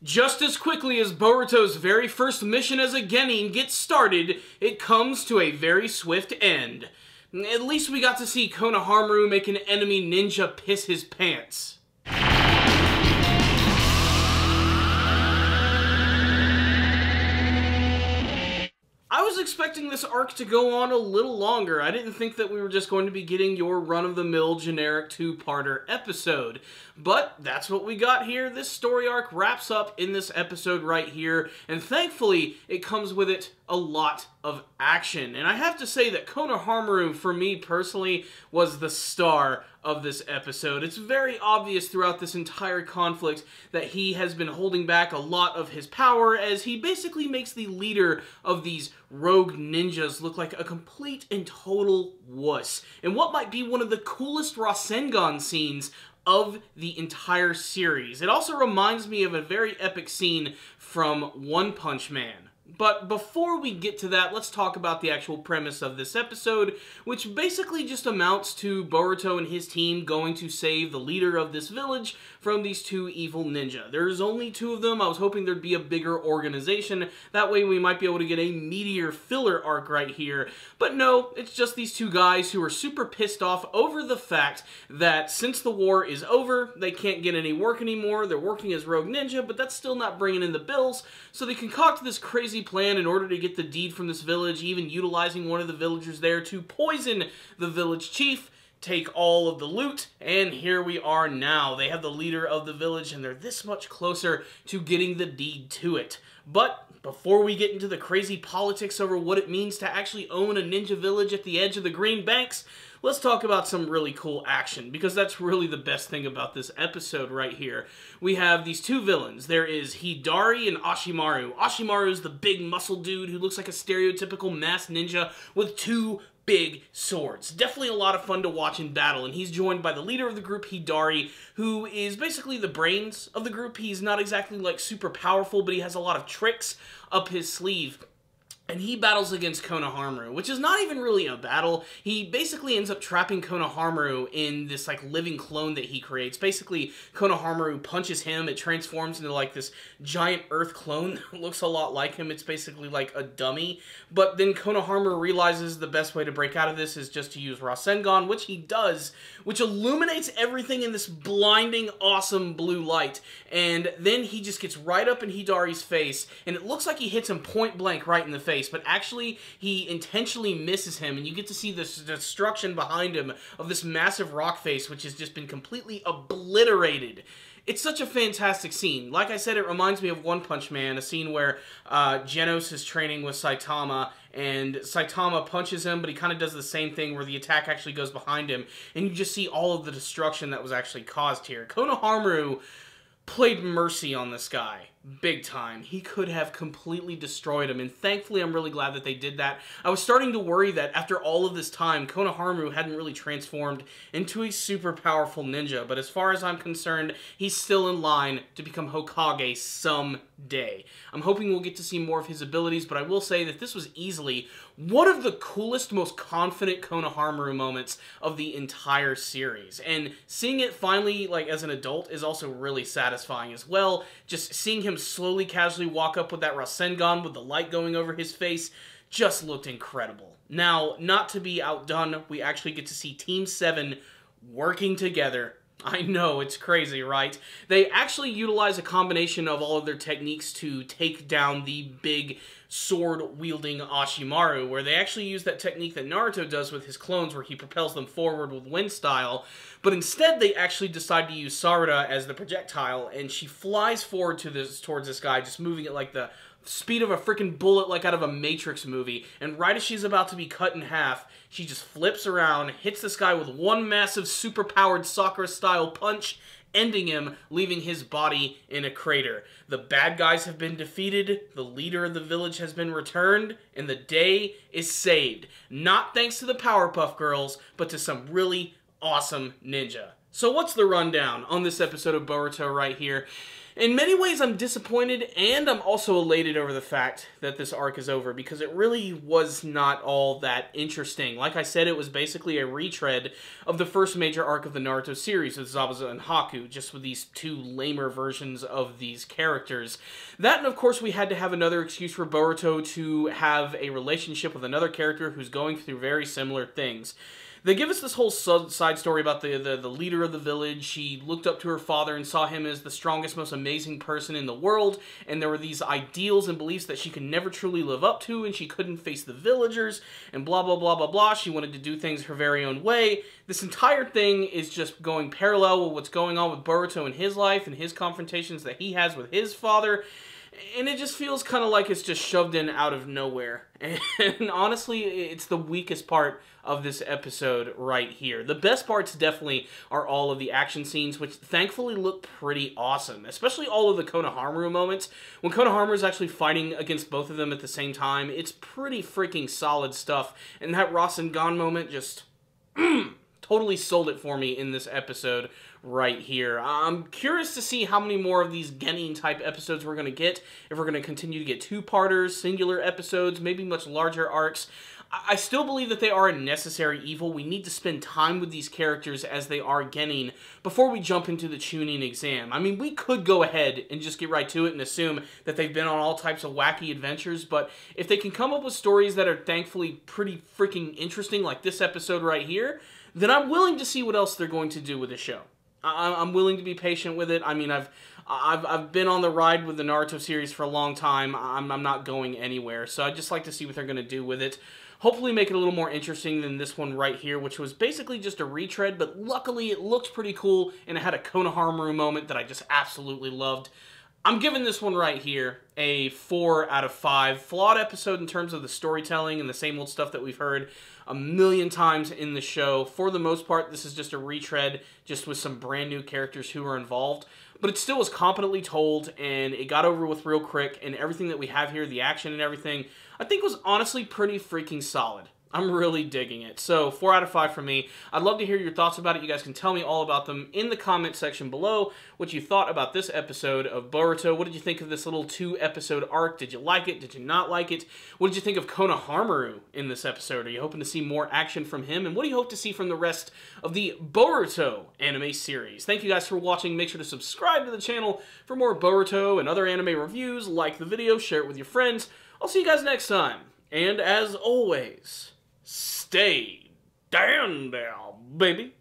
Just as quickly as Boruto's very first mission as a genin gets started, it comes to a very swift end. At least we got to see Konohamaru make an enemy ninja piss his pants. I was expecting this arc to go on a little longer. I didn't think that we were just going to be getting your run-of-the-mill generic two-parter episode. But that's what we got here. This story arc wraps up in this episode right here, and thankfully it comes with it a lot of action. And I have to say that Konohamaru, for me personally, was the star of this episode. It's very obvious throughout this entire conflict that he has been holding back a lot of his power, as he basically makes the leader of these rogue ninjas look like a complete and total wuss. And what might be one of the coolest Rasengan scenes of the entire series. It also reminds me of a very epic scene from One Punch Man. But before we get to that, let's talk about the actual premise of this episode, which basically just amounts to Boruto and his team going to save the leader of this village from these two evil ninja. There's only two of them. I was hoping there'd be a bigger organization. That way we might be able to get a meatier filler arc right here. But no, it's just these two guys who are super pissed off over the fact that since the war is over, they can't get any work anymore. They're working as rogue ninja, but that's still not bringing in the bills. So they concoct this crazy plan in order to get the deed from this village, even utilizing one of the villagers there to poison the village chief, take all of the loot, and here we are now. They have the leader of the village, and they're this much closer to getting the deed to it. But before we get into the crazy politics over what it means to actually own a ninja village at the edge of the Green Banks, let's talk about some really cool action, because that's really the best thing about this episode right here. We have these two villains. There is Hidari and Ashimaru. Ashimaru is the big muscle dude who looks like a stereotypical masked ninja with two big swords. Definitely a lot of fun to watch in battle, and he's joined by the leader of the group, Hidari, who is basically the brains of the group. He's not exactly like super powerful, but he has a lot of tricks up his sleeve. And he battles against Konohamaru, which is not even really a battle. He basically ends up trapping Konohamaru in this like living clone that he creates. Basically, Konohamaru punches him, it transforms into like this giant earth clone that looks a lot like him. It's basically like a dummy. But then Konohamaru realizes the best way to break out of this is just to use Rasengan, which he does, which illuminates everything in this blinding, awesome blue light. And then he just gets right up in Hidari's face, and it looks like he hits him point blank right in the face. But actually, he intentionally misses him, and you get to see this destruction behind him of this massive rock face, which has just been completely obliterated. It's such a fantastic scene. Like I said, it reminds me of One Punch Man, a scene where Genos is training with Saitama, and Saitama punches him, but he kind of does the same thing where the attack actually goes behind him, and you just see all of the destruction that was actually caused here. Konohamaru played mercy on this guy. Big time. He could have completely destroyed him, and thankfully I'm really glad that they did that. I was starting to worry that after all of this time, Konohamaru hadn't really transformed into a super powerful ninja, but as far as I'm concerned, he's still in line to become Hokage someday. I'm hoping we'll get to see more of his abilities, but I will say that this was easily one of the coolest, most confident Konohamaru moments of the entire series. And seeing it finally, like, as an adult is also really satisfying as well. Just seeing him slowly, casually walk up with that Rasengan with the light going over his face just looked incredible. Now, not to be outdone, we actually get to see Team 7 working together. I know, it's crazy, right? They actually utilize a combination of all of their techniques to take down the big sword-wielding Ashimaru, where they actually use that technique that Naruto does with his clones, where he propels them forward with wind style, but instead they actually decide to use Sarada as the projectile, and she flies forward towards this guy, just moving at like the speed of a freaking bullet, like out of a Matrix movie, and right as she's about to be cut in half, she just flips around, hits this guy with one massive super-powered Sakura-style punch, ending him, leaving his body in a crater. The bad guys have been defeated, the leader of the village has been returned, and the day is saved. Not thanks to the Powerpuff Girls, but to some really awesome ninja. So what's the rundown on this episode of Boruto right here? In many ways, I'm disappointed, and I'm also elated over the fact that this arc is over, because it really was not all that interesting. Like I said, it was basically a retread of the first major arc of the Naruto series with Zabuza and Haku, just with these two lamer versions of these characters. That, and of course, we had to have another excuse for Boruto to have a relationship with another character who's going through very similar things. They give us this whole side story about the leader of the village. She looked up to her father and saw him as the strongest, most amazing person in the world, and there were these ideals and beliefs that she could never truly live up to, and she couldn't face the villagers, and blah, blah, blah, blah, blah. She wanted to do things her very own way. This entire thing is just going parallel with what's going on with Boruto in his life and his confrontations that he has with his father. And it just feels kind of like it's just shoved in out of nowhere. And honestly, it's the weakest part of this episode right here. The best parts definitely are all of the action scenes, which thankfully look pretty awesome. Especially all of the Konohamaru moments. When Konohamaru is actually fighting against both of them at the same time, it's pretty freaking solid stuff. And that Rasengan moment just totally sold it for me in this episode right here. I'm curious to see how many more of these Genin type episodes we're going to get. If we're going to continue to get two-parters, singular episodes, maybe much larger arcs. I still believe that they are a necessary evil. We need to spend time with these characters as they are Genin before we jump into the Chunin exam. I mean, we could go ahead and just get right to it and assume that they've been on all types of wacky adventures, but if they can come up with stories that are thankfully pretty freaking interesting, like this episode right here, then I'm willing to see what else they're going to do with the show. I'm willing to be patient with it. I mean, I've been on the ride with the Naruto series for a long time. I'm not going anywhere, so I'd just like to see what they're going to do with it. Hopefully make it a little more interesting than this one right here, which was basically just a retread, but luckily it looked pretty cool, and it had a Konohamaru moment that I just absolutely loved. I'm giving this one right here a 4 out of 5. Flawed episode in terms of the storytelling and the same old stuff that we've heard a million times in the show. For the most part, this is just a retread, just with some brand new characters who are involved. But it still was competently told, and it got over with real quick, and everything that we have here, the action and everything, I think was honestly pretty freaking solid. I'm really digging it. So, 4 out of 5 for me. I'd love to hear your thoughts about it. You guys can tell me all about them in the comment section below. What you thought about this episode of Boruto. What did you think of this little 2-episode arc? Did you like it? Did you not like it? What did you think of Konohamaru in this episode? Are you hoping to see more action from him? And what do you hope to see from the rest of the Boruto anime series? Thank you guys for watching. Make sure to subscribe to the channel for more Boruto and other anime reviews. Like the video, share it with your friends. I'll see you guys next time. And as always, stay down there, baby.